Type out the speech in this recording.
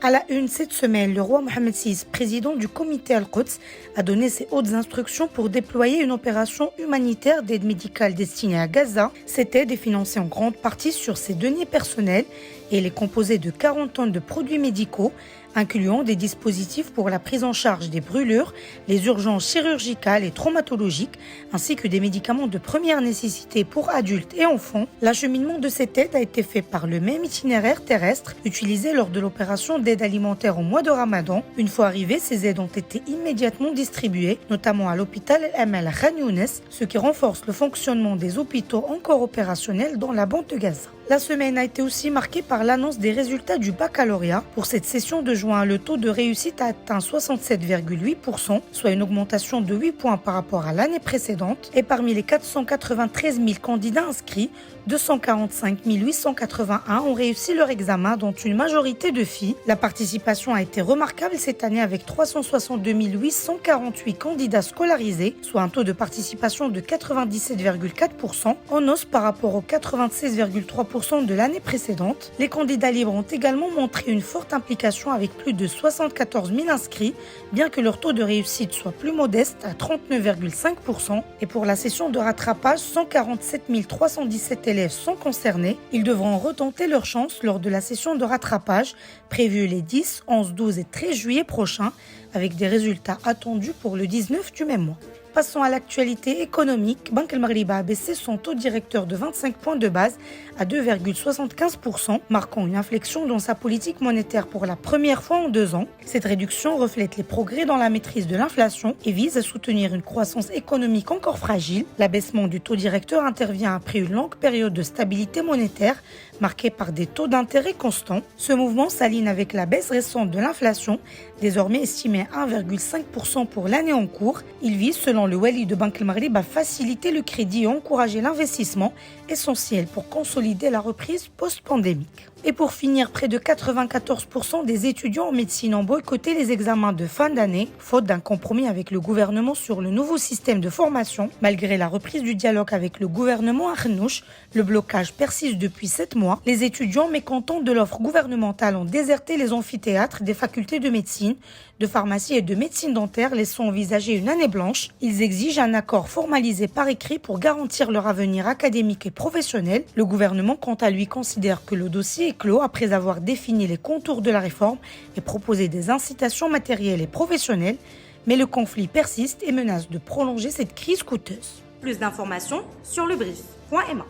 À la une cette semaine, le roi Mohammed VI, président du comité Al-Quds, a donné ses hautes instructions pour déployer une opération humanitaire d'aide médicale destinée à Gaza. Cette aide est financée en grande partie sur ses deniers personnels et elle est composée de 40 tonnes de produits médicaux, incluant des dispositifs pour la prise en charge des brûlures, les urgences chirurgicales et traumatologiques, ainsi que des médicaments de première nécessité pour adultes et enfants. L'acheminement de cette aide a été fait par le même itinéraire terrestre utilisé lors de l'opération d'aide alimentaire au mois de Ramadan. Une fois arrivées, ces aides ont été immédiatement distribuées, notamment à l'hôpital El-Amal à Khan Younes, ce qui renforce le fonctionnement des hôpitaux encore opérationnels dans la bande de Gaza. La semaine a été aussi marquée par l'annonce des résultats du baccalauréat. Pour cette session de juin, le taux de réussite a atteint 67,8%, soit une augmentation de 8 points par rapport à l'année précédente. Et parmi les 493 000 candidats inscrits, 245 881 ont réussi leur examen, dont une majorité de filles. La participation a été remarquable cette année avec 362 848 candidats scolarisés, soit un taux de participation de 97,4%, en hausse par rapport aux 96,3% de l'année précédente. Les candidats libres ont également montré une forte implication avec plus de 74 000 inscrits, bien que leur taux de réussite soit plus modeste à 39,5%. Et pour la session de rattrapage, 147 317 élèves sont concernés. Ils devront retenter leur chance lors de la session de rattrapage prévue les 10, 11, 12 et 13 juillet prochains, avec des résultats attendus pour le 19 du même mois. Passons à l'actualité économique. Banque El Maghribi a baissé son taux directeur de 25 points de base à 2,75%, marquant une inflexion dans sa politique monétaire pour la première fois en 2 ans. Cette réduction reflète les progrès dans la maîtrise de l'inflation et vise à soutenir une croissance économique encore fragile. L'abaissement du taux directeur intervient après une longue période de stabilité monétaire marquée par des taux d'intérêt constants. Ce mouvement s'aligne avec la baisse récente de l'inflation, désormais estimée à 1,5% pour l'année en cours. Il vise, selon le Wali de Banque El Maghribi, à faciliter le crédit et encourager l'investissement, essentiel pour consolider la reprise post-pandémique. Et pour finir, près de 94% des étudiants en médecine ont boycotté les examens de fin d'année, faute d'un compromis avec le gouvernement sur le nouveau système de formation. Malgré la reprise du dialogue avec le gouvernement Arnouch, le blocage persiste depuis 7 mois. Les étudiants mécontents de l'offre gouvernementale ont déserté les amphithéâtres des facultés de médecine, de pharmacie et de médecine dentaire, laissant envisager une année blanche. Ils exigent un accord formalisé par écrit pour garantir leur avenir académique et professionnel. Le gouvernement, quant à lui, considère que le dossier est clos après avoir défini les contours de la réforme et proposé des incitations matérielles et professionnelles. Mais le conflit persiste et menace de prolonger cette crise coûteuse. Plus d'informations sur lebrief.ma.